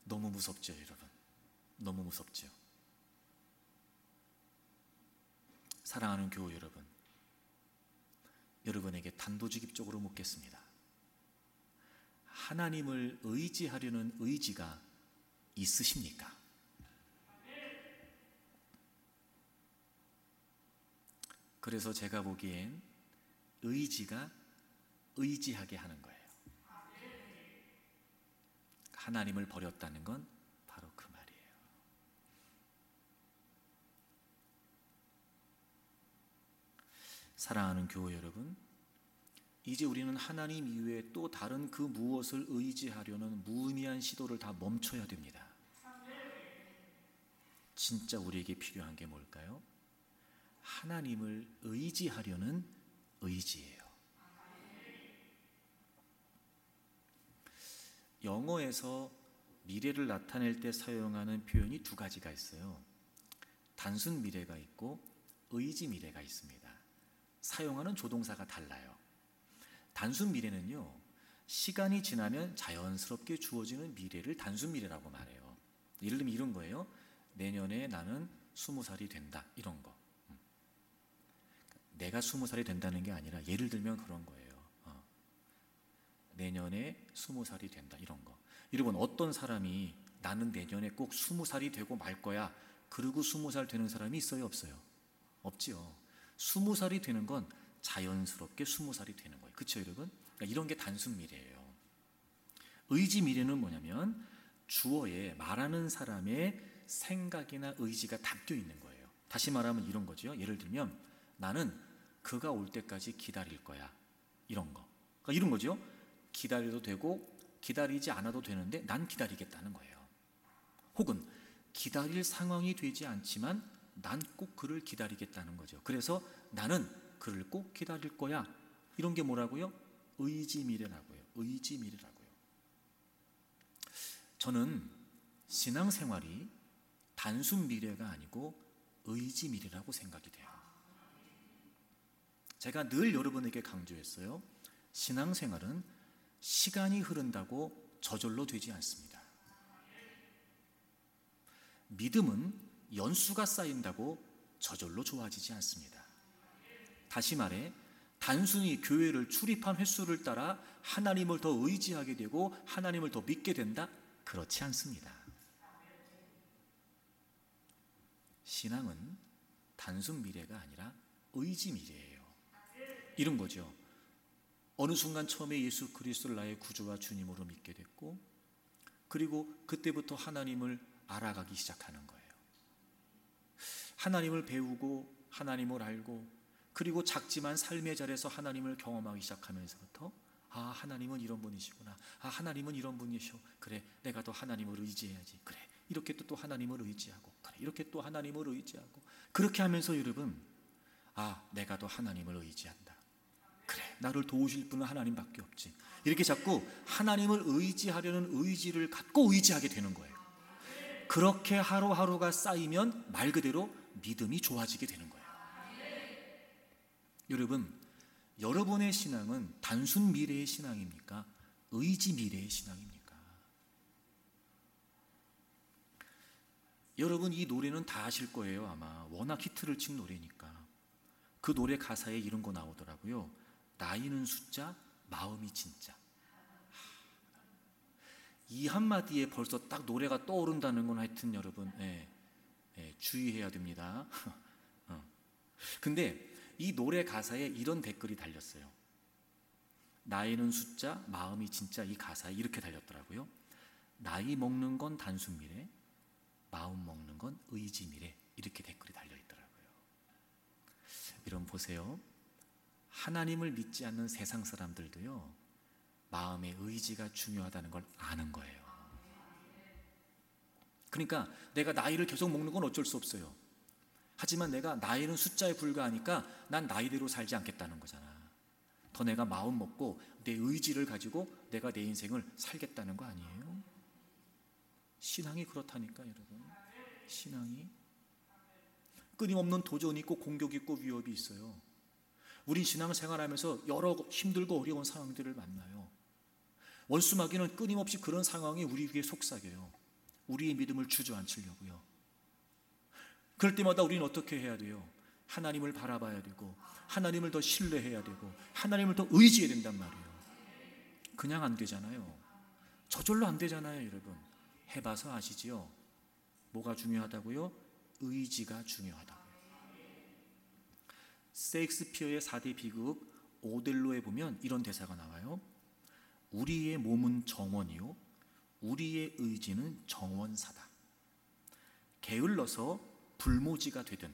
Speaker 1: 너무 무섭죠, 여러분. 너무 무섭죠. 사랑하는 교우 여러분, 여러분에게 단도직입적으로 묻겠습니다. 하나님을 의지하려는 의지가 있으십니까? 그래서 제가 보기엔 의지가 의지하게 하는 거예요. 하나님을 버렸다는 건 바로 그 말이에요. 사랑하는 교회 여러분, 이제 우리는 하나님 이외에 또 다른 그 무엇을 의지하려는 무의미한 시도를 다 멈춰야 됩니다. 진짜 우리에게 필요한 게 뭘까요? 하나님을 의지하려는 의지예요. 영어에서 미래를 나타낼 때 사용하는 표현이 두 가지가 있어요. 단순 미래가 있고 의지 미래가 있습니다. 사용하는 조동사가 달라요. 단순 미래는요, 시간이 지나면 자연스럽게 주어지는 미래를 단순 미래라고 말해요. 예를 들면 이런 거예요. 내년에 나는 20살이 된다, 이런 거. 내가 20살이 된다는 게 아니라 예를 들면 그런 거예요. 내년에 20살이 된다, 이런 거. 여러분, 어떤 사람이 나는 내년에 꼭 20살이 되고 말 거야, 그러고 20살 되는 사람이 있어요, 없어요? 없죠. 20살이 되는 건 자연스럽게 20살이 되는 거예요. 그렇죠, 여러분? 그러니까 이런 게 단순 미래예요. 의지 미래는 뭐냐면 주어에 말하는 사람의 생각이나 의지가 담겨 있는 거예요. 다시 말하면 이런 거죠. 예를 들면 나는 그가 올 때까지 기다릴 거야. 이런 거. 그러니까 이런 거죠. 기다려도 되고 기다리지 않아도 되는데 난 기다리겠다는 거예요. 혹은 기다릴 상황이 되지 않지만 난 꼭 그를 기다리겠다는 거죠. 그래서 나는 그를 꼭 기다릴 거야. 이런 게 뭐라고요? 의지미래라고요. 의지미래라고요. 저는 신앙생활이 단순 미래가 아니고 의지미래라고 생각이 돼요. 제가 늘 여러분에게 강조했어요. 신앙생활은 시간이 흐른다고 저절로 되지 않습니다. 믿음은 연수가 쌓인다고 저절로 좋아지지 않습니다. 다시 말해 단순히 교회를 출입한 횟수를 따라 하나님을 더 의지하게 되고 하나님을 더 믿게 된다? 그렇지 않습니다. 신앙은 단순 미래가 아니라 의지 미래예요. 이런 거죠. 어느 순간 처음에 예수 그리스도를 나의 구주와 주님으로 믿게 됐고 그리고 그때부터 하나님을 알아가기 시작하는 거예요. 하나님을 배우고 하나님을 알고 그리고 작지만 삶의 자리에서 하나님을 경험하기 시작하면서부터 하나님은 이런 분이시구나. 하나님은 이런 분이셔. 그래, 내가 더 하나님을 의지해야지. 그래, 이렇게 또 하나님을 의지하고 그래, 이렇게 또 하나님을 의지하고 그렇게 하면서 여러분 내가 더 하나님을 의지한다. 그래, 나를 도우실 분은 하나님밖에 없지. 이렇게 자꾸 하나님을 의지하려는 의지를 갖고 의지하게 되는 거예요. 그렇게 하루하루가 쌓이면 말 그대로 믿음이 좋아지게 되는 거예요. 여러분, 여러분의 신앙은 단순 미래의 신앙입니까? 의지 미래의 신앙입니까? 여러분 이 노래는 다 아실 거예요. 아마 워낙 히트를 친 노래니까. 그 노래 가사에 이런 거 나오더라고요. 나이는 숫자, 마음이 진짜. 이 한마디에 벌써 딱 노래가 떠오른다는 건 하여튼 여러분 주의해야 됩니다. 근데 이 노래 가사에 이런 댓글이 달렸어요. 나이는 숫자, 마음이 진짜. 이 가사에 이렇게 달렸더라고요. 나이 먹는 건 단순 미래, 마음 먹는 건 의지 미래. 이렇게 댓글이 달려있더라고요. 여러분 보세요. 하나님을 믿지 않는 세상 사람들도요, 마음의 의지가 중요하다는 걸 아는 거예요. 그러니까 내가 나이를 계속 먹는 건 어쩔 수 없어요. 하지만 내가 나이는 숫자에 불과하니까 난 나이대로 살지 않겠다는 거잖아. 더 내가 마음 먹고 내 의지를 가지고 내가 내 인생을 살겠다는 거 아니에요? 신앙이 그렇다니까 여러분. 신앙이 끊임없는 도전이 있고 공격이 있고 위협이 있어요. 우린 신앙생활하면서 여러 힘들고 어려운 상황들을 만나요. 원수마귀는 끊임없이 그런 상황이 우리 귀에 속삭여요. 우리의 믿음을 주저앉히려고요. 그럴 때마다 우리는 어떻게 해야 돼요? 하나님을 바라봐야 되고 하나님을 더 신뢰해야 되고 하나님을 더 의지해야 된단 말이에요. 그냥 안 되잖아요. 저절로 안 되잖아요. 여러분 해봐서 아시지요? 뭐가 중요하다고요? 의지가 중요하다고요. 셰익스피어의 4대 비극 오델로에 보면 이런 대사가 나와요. 우리의 몸은 정원이요 우리의 의지는 정원사다. 게을러서 불모지가 되든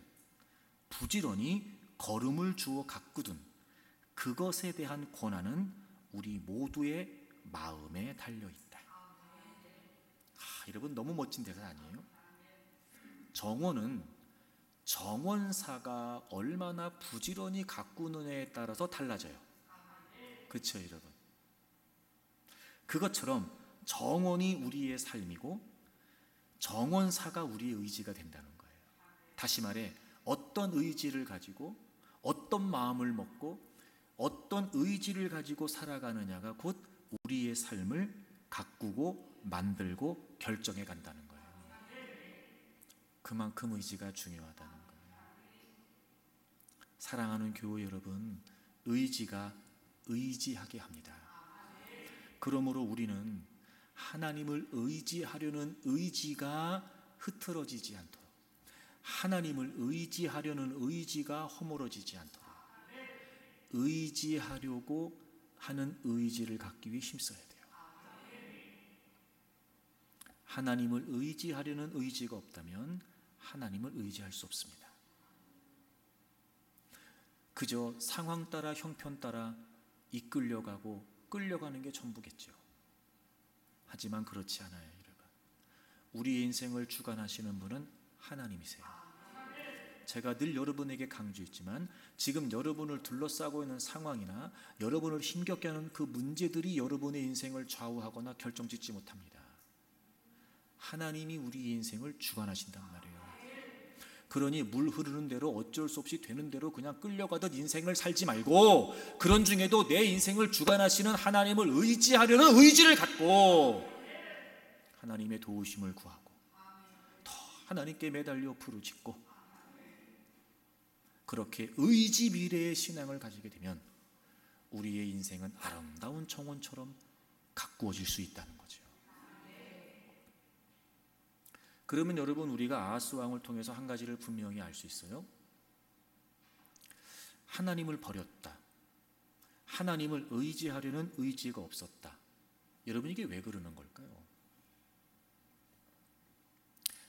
Speaker 1: 부지런히 걸음을 주어 가꾸든 그것에 대한 권한은 우리 모두의 마음에 달려있다. 여러분 너무 멋진 대사 아니에요? 정원은 정원사가 얼마나 부지런히 가꾸느냐에 따라서 달라져요. 그렇죠 여러분? 그것처럼 정원이 우리의 삶이고 정원사가 우리의 의지가 된다는 거예요. 다시 말해 어떤 의지를 가지고 어떤 마음을 먹고 어떤 의지를 가지고 살아가느냐가 곧 우리의 삶을 가꾸고 만들고 결정해 간다는 거예요. 그만큼 의지가 중요하다는 거예요. 사랑하는 교회 여러분, 의지가 의지하게 합니다. 그러므로 우리는 하나님을 의지하려는 의지가 흐트러지지 않도록, 하나님을 의지하려는 의지가 허물어지지 않도록 의지하려고 하는 의지를 갖기 위해 힘써야 돼요. 하나님을 의지하려는 의지가 없다면 하나님을 의지할 수 없습니다. 그저 상황 따라 형편 따라 이끌려가고 끌려가는 게 전부겠죠. 하지만 그렇지 않아요, 여러분. 우리의 인생을 주관하시는 분은 하나님이세요. 제가 늘 여러분에게 강조했지만 지금 여러분을 둘러싸고 있는 상황이나 여러분을 힘겹게 하는 그 문제들이 여러분의 인생을 좌우하거나 결정짓지 못합니다. 하나님이 우리의 인생을 주관하신단 말이에요. 그러니 물 흐르는 대로 어쩔 수 없이 되는 대로 그냥 끌려가듯 인생을 살지 말고, 그런 중에도 내 인생을 주관하시는 하나님을 의지하려는 의지를 갖고 하나님의 도우심을 구하고 더 하나님께 매달려 부르짖고, 그렇게 의지 미래의 신앙을 가지게 되면 우리의 인생은 아름다운 정원처럼 가꾸어질 수 있다는 거죠. 그러면 여러분, 우리가 아하스 왕을 통해서 한 가지를 분명히 알 수 있어요. 하나님을 버렸다. 하나님을 의지하려는 의지가 없었다. 여러분, 이게 왜 그러는 걸까요?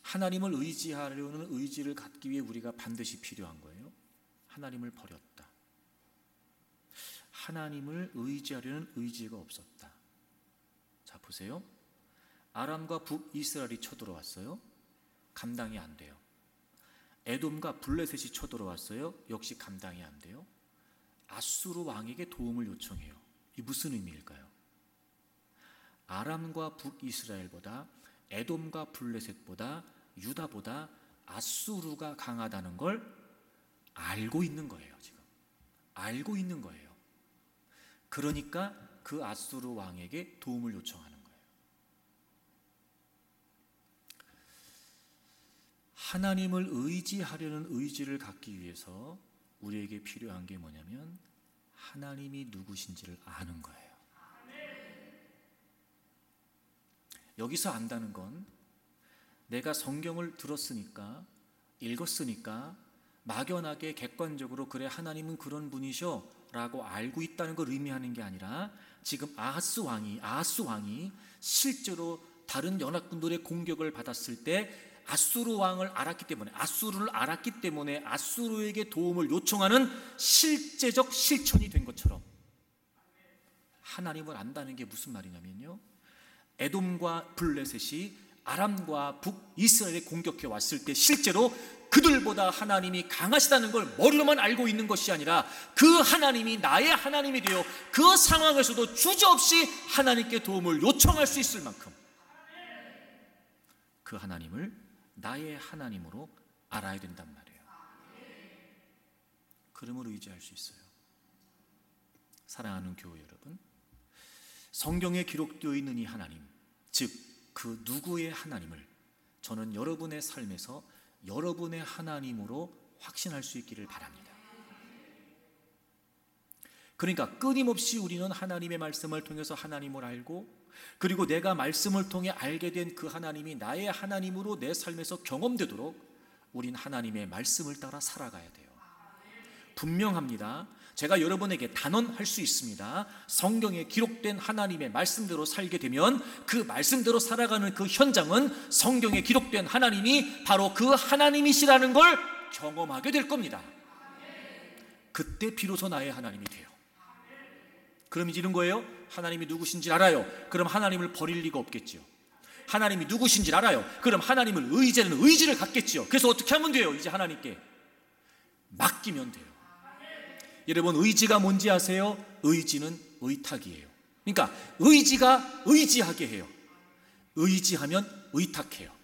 Speaker 1: 하나님을 의지하려는 의지를 갖기 위해 우리가 반드시 필요한 거예요. 하나님을 버렸다. 하나님을 의지하려는 의지가 없었다. 자, 보세요. 아람과 북이스라엘이 쳐들어왔어요. 감당이 안 돼요. 에돔과 블레셋이 쳐들어왔어요. 역시 감당이 안 돼요. 아수르 왕에게 도움을 요청해요. 이 무슨 의미일까요? 아람과 북이스라엘보다, 에돔과 블레셋보다, 유다보다 아수르가 강하다는 걸 알고 있는 거예요. 지금 알고 있는 거예요. 그러니까 그 아수르 왕에게 도움을 요청하는 거예요. 하나님을 의지하려는 의지를 갖기 위해서 우리에게 필요한 게 뭐냐면 하나님이 누구신지를 아는 거예요. 여기서 안다는 건 내가 성경을 들었으니까, 읽었으니까 막연하게 객관적으로 그래 하나님은 그런 분이셔 라고 알고 있다는 걸 의미하는 게 아니라, 지금 아하스 왕이 실제로 다른 연합군들의 공격을 받았을 때 아수르 왕을 알았기 때문에, 아수르를 알았기 때문에 아수르에게 도움을 요청하는 실제적 실천이 된 것처럼, 하나님을 안다는 게 무슨 말이냐면요, 에돔과 블레셋이 아람과 북이스라엘에 공격해 왔을 때 실제로 그들보다 하나님이 강하시다는 걸 머리로만 알고 있는 것이 아니라 그 하나님이 나의 하나님이 되어 그 상황에서도 주저없이 하나님께 도움을 요청할 수 있을 만큼 그 하나님을 나의 하나님으로 알아야 된단 말이에요. 그러므로 의지할 수 있어요. 사랑하는 교회 여러분, 성경에 기록되어 있는 이 하나님, 즉 그 누구의 하나님을 저는 여러분의 삶에서 여러분의 하나님으로 확신할 수 있기를 바랍니다. 그러니까 끊임없이 우리는 하나님의 말씀을 통해서 하나님을 알고, 그리고 내가 말씀을 통해 알게 된 그 하나님이 나의 하나님으로 내 삶에서 경험되도록 우린 하나님의 말씀을 따라 살아가야 돼요. 분명합니다. 제가 여러분에게 단언할 수 있습니다. 성경에 기록된 하나님의 말씀대로 살게 되면 그 말씀대로 살아가는 그 현장은 성경에 기록된 하나님이 바로 그 하나님이시라는 걸 경험하게 될 겁니다. 그때 비로소 나의 하나님이 돼요. 그럼 이제 이런 거예요. 하나님이 누구신지 알아요. 그럼 하나님을 버릴 리가 없겠죠. 하나님이 누구신지 알아요. 그럼 하나님을 의지하는 의지를 갖겠죠. 그래서 어떻게 하면 돼요? 이제 하나님께 맡기면 돼요. 여러분, 의지가 뭔지 아세요? 의지는 의탁이에요. 그러니까 의지가 의지하게 해요. 의지하면 의탁해요.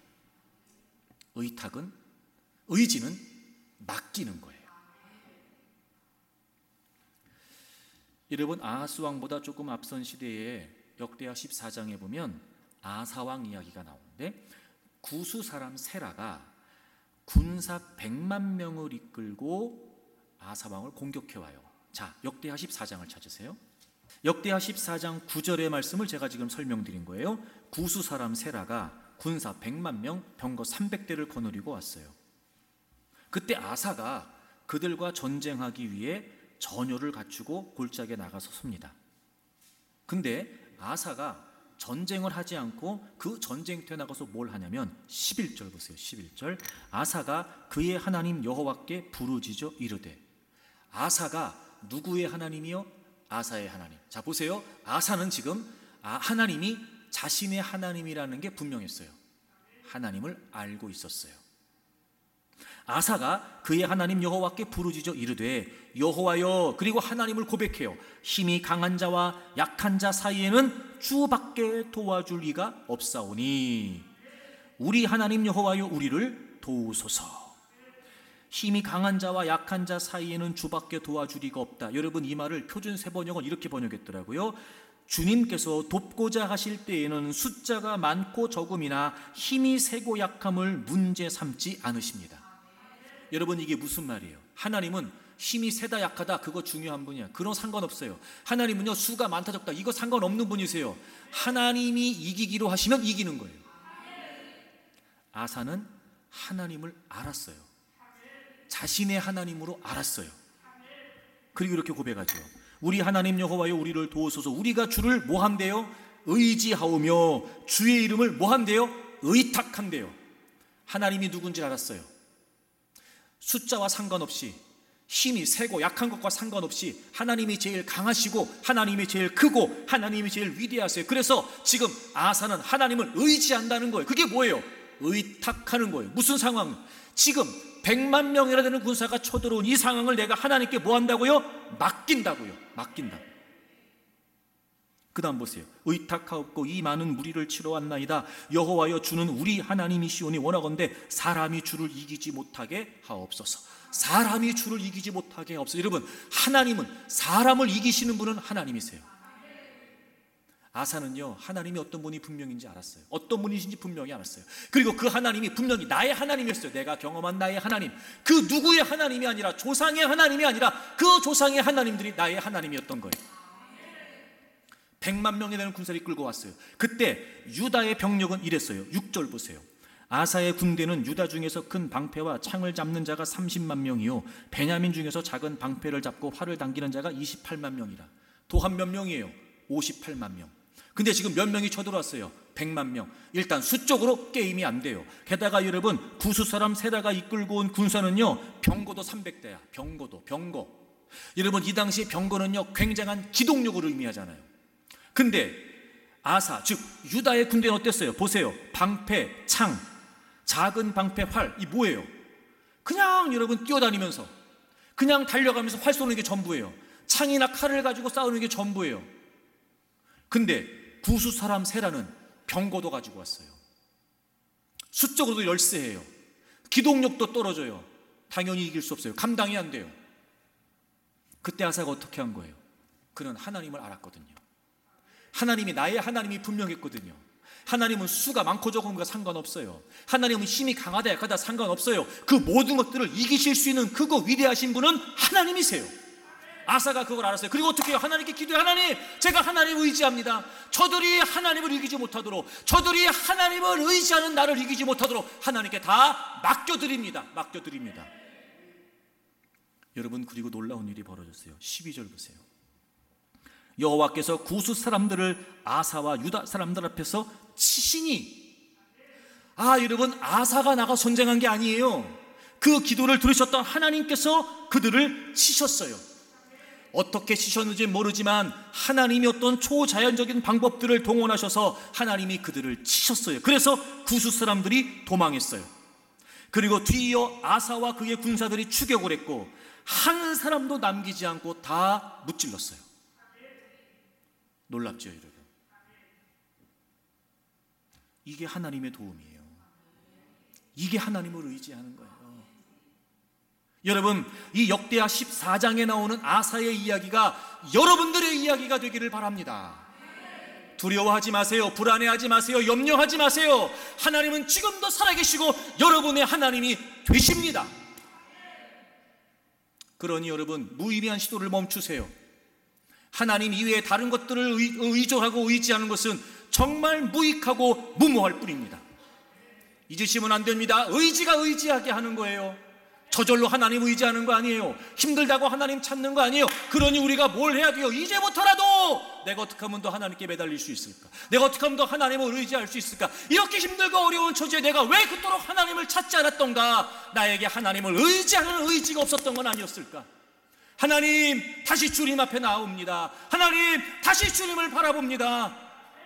Speaker 1: 의지는 맡기는 거예요. 여러분, 아하스 왕보다 조금 앞선 시대에 역대하 14장에 보면 아사왕 이야기가 나오는데, 구수 사람 세라가 군사 100만 명을 이끌고 아사왕을 공격해 와요. 자, 역대하 14장을 찾으세요. 역대하 14장 9절의 말씀을 제가 지금 설명드린 거예요. 구수 사람 세라가 군사 100만 명, 병거 300대를 거느리고 왔어요. 그때 아사가 그들과 전쟁하기 위해 전효를 갖추고 골짜기에 나가서 섭니다. 근데 아사가 전쟁을 하지 않고 그 전쟁터에 나가서 뭘 하냐면 11절 보세요. 11절. 아사가 그의 하나님 여호와께 부르짖어 이르되, 아사가 누구의 하나님이요? 아사의 하나님. 자, 보세요. 아사는 지금 하나님이 자신의 하나님이라는 게 분명했어요. 하나님을 알고 있었어요. 아사가 그의 하나님 여호와께 부르짖어 이르되 여호와여, 그리고 하나님을 고백해요. 힘이 강한 자와 약한 자 사이에는 주밖에 도와줄 리가 없사오니 우리 하나님 여호와여, 우리를 도우소서. 힘이 강한 자와 약한 자 사이에는 주밖에 도와줄 리가 없다. 여러분, 이 말을 표준 세번역은 이렇게 번역했더라고요. 주님께서 돕고자 하실 때에는 숫자가 많고 적음이나 힘이 세고 약함을 문제 삼지 않으십니다. 여러분, 이게 무슨 말이에요? 하나님은 힘이 세다 약하다 그거 중요한 분이야. 그런 상관없어요. 하나님은요, 수가 많다 적다 이거 상관없는 분이세요. 하나님이 이기기로 하시면 이기는 거예요. 아사는 하나님을 알았어요. 자신의 하나님으로 알았어요. 그리고 이렇게 고백하죠. 우리 하나님 여호와여, 우리를 도우소서. 우리가 주를 뭐한대요? 의지하오며 주의 이름을 뭐한대요? 의탁한대요. 하나님이 누군지 알았어요. 숫자와 상관없이, 힘이 세고 약한 것과 상관없이 하나님이 제일 강하시고 하나님이 제일 크고 하나님이 제일 위대하세요. 그래서 지금 아사는 하나님을 의지한다는 거예요. 그게 뭐예요? 의탁하는 거예요. 무슨 상황? 지금 100만 명이나 되는 군사가 쳐들어온 이 상황을 내가 하나님께 뭐 한다고요? 맡긴다고요. 맡긴다. 그 다음 보세요. 의탁하옵고 이 많은 무리를 치러 왔나이다. 여호와여, 주는 우리 하나님이시오니 원하건대 사람이 주를 이기지 못하게 하옵소서. 사람이 주를 이기지 못하게 하옵소서. 여러분, 하나님은, 사람을 이기시는 분은 하나님이세요. 아사는요, 하나님이 어떤 분이 분명인지 알았어요. 어떤 분이신지 분명히 알았어요. 그리고 그 하나님이 분명히 나의 하나님이었어요. 내가 경험한 나의 하나님. 그 누구의 하나님이 아니라, 조상의 하나님이 아니라 그 조상의 하나님들이 나의 하나님이었던 거예요. 100만 명이 되는 군사를 끌고 왔어요. 그때 유다의 병력은 이랬어요. 6절 보세요. 아사의 군대는 유다 중에서 큰 방패와 창을 잡는 자가 30만 명이요 베냐민 중에서 작은 방패를 잡고 활을 당기는 자가 28만 명이라. 도한 몇 명이에요? 58만 명. 근데 지금 몇 명이 쳐들어왔어요? 100만 명. 일단 수적으로 게임이 안 돼요. 게다가 여러분, 구수 사람 세다가 이끌고 온 군사는요, 병거도 300대야. 병거. 여러분, 이 당시에 병거는요, 굉장한 기동력을 의미하잖아요. 근데 아사, 즉 유다의 군대는 어땠어요? 보세요. 방패, 창, 작은 방패, 활, 이 뭐예요? 그냥 여러분 뛰어다니면서, 그냥 달려가면서 활 쏘는 게 전부예요. 창이나 칼을 가지고 싸우는 게 전부예요. 근데 구수 사람 세라는 병거도 가지고 왔어요. 수적으로도 열세해요. 기동력도 떨어져요. 당연히 이길 수 없어요. 감당이 안 돼요. 그때 아사가 어떻게 한 거예요? 그는 하나님을 알았거든요. 하나님이, 나의 하나님이 분명했거든요. 하나님은 수가 많고 적은과 상관없어요. 하나님은 힘이 강하다 약하다 상관없어요. 그 모든 것들을 이기실 수 있는 크고 위대하신 분은 하나님이세요. 아사가 그걸 알았어요. 그리고 어떻게 해요? 하나님께 기도해. 하나님, 제가 하나님을 의지합니다. 저들이 하나님을 이기지 못하도록, 저들이 하나님을 의지하는 나를 이기지 못하도록 하나님께 다 맡겨드립니다. 여러분, 그리고 놀라운 일이 벌어졌어요. 12절 보세요. 여호와께서 구수 사람들을 아사와 유다 사람들 앞에서 치시니. 여러분, 아사가 나가 전쟁한 게 아니에요. 그 기도를 들으셨던 하나님께서 그들을 치셨어요. 어떻게 치셨는지 모르지만 하나님이 어떤 초자연적인 방법들을 동원하셔서 하나님이 그들을 치셨어요. 그래서 구수 사람들이 도망했어요. 그리고 뒤이어 아사와 그의 군사들이 추격을 했고 한 사람도 남기지 않고 다 무찔렀어요. 놀랍죠, 여러분? 이게 하나님의 도움이에요. 이게 하나님을 의지하는 거예요. 여러분, 이 역대하 14장에 나오는 아사의 이야기가 여러분들의 이야기가 되기를 바랍니다. 두려워하지 마세요. 불안해하지 마세요. 염려하지 마세요. 하나님은 지금도 살아계시고 여러분의 하나님이 되십니다. 그러니 여러분, 무의미한 시도를 멈추세요. 하나님 이외에 다른 것들을 의존하고 의지하는 것은 정말 무익하고 무모할 뿐입니다. 잊으시면 안 됩니다. 의지가 의지하게 하는 거예요. 저절로 하나님 의지하는 거 아니에요. 힘들다고 하나님 찾는 거 아니에요. 그러니 우리가 뭘 해야 돼요? 이제부터라도 내가 어떻게 하면 더 하나님께 매달릴 수 있을까? 내가 어떻게 하면 더 하나님을 의지할 수 있을까? 이렇게 힘들고 어려운 처지에 내가 왜 그토록 하나님을 찾지 않았던가? 나에게 하나님을 의지하는 의지가 없었던 건 아니었을까? 하나님, 다시 주님 앞에 나옵니다. 하나님, 다시 주님을 바라봅니다.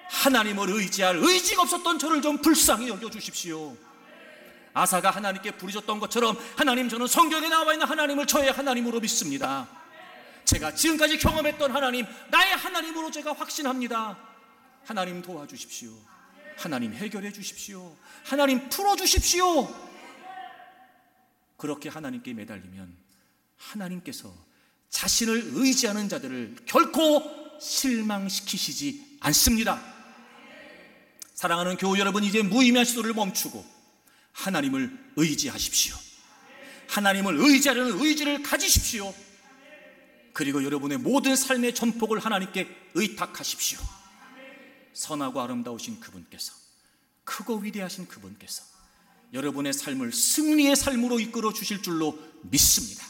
Speaker 1: 하나님을 의지할 의지가 없었던 저를 좀 불쌍히 여겨주십시오. 아사가 하나님께 부르짖었던 것처럼 하나님, 저는 성경에 나와 있는 하나님을 저의 하나님으로 믿습니다. 제가 지금까지 경험했던 하나님, 나의 하나님으로 제가 확신합니다. 하나님 도와주십시오. 하나님 해결해 주십시오. 하나님 풀어주십시오. 그렇게 하나님께 매달리면 하나님께서 자신을 의지하는 자들을 결코 실망시키시지 않습니다. 사랑하는 교우 여러분, 이제 무의미한 시도를 멈추고 하나님을 의지하십시오. 하나님을 의지하려는 의지를 가지십시오. 그리고 여러분의 모든 삶의 전폭을 하나님께 의탁하십시오. 선하고 아름다우신 그분께서, 크고 위대하신 그분께서 여러분의 삶을 승리의 삶으로 이끌어 주실 줄로 믿습니다.